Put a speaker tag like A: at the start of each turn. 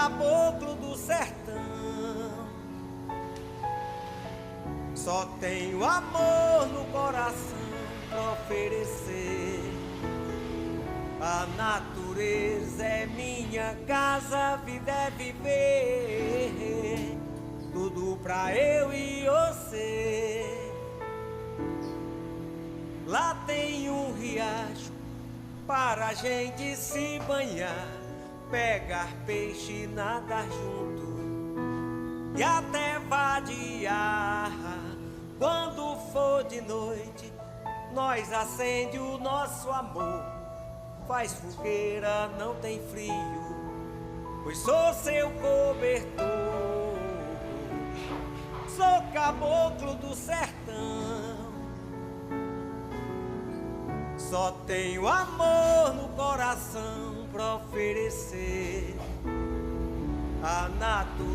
A: caboclo do sertão, só tenho amor no coração pra oferecer. A natureza é minha casa, a vida é viver, tudo pra eu e você. Lá tem um riacho para a gente se banhar, pegar peixe e nadar junto e até vadiar. Quando for de noite, nós acende o nosso amor, faz fogueira, não tem frio, pois sou seu cobertor. Sou caboclo do sertão, só tenho amor no coração pra oferecer. A natureza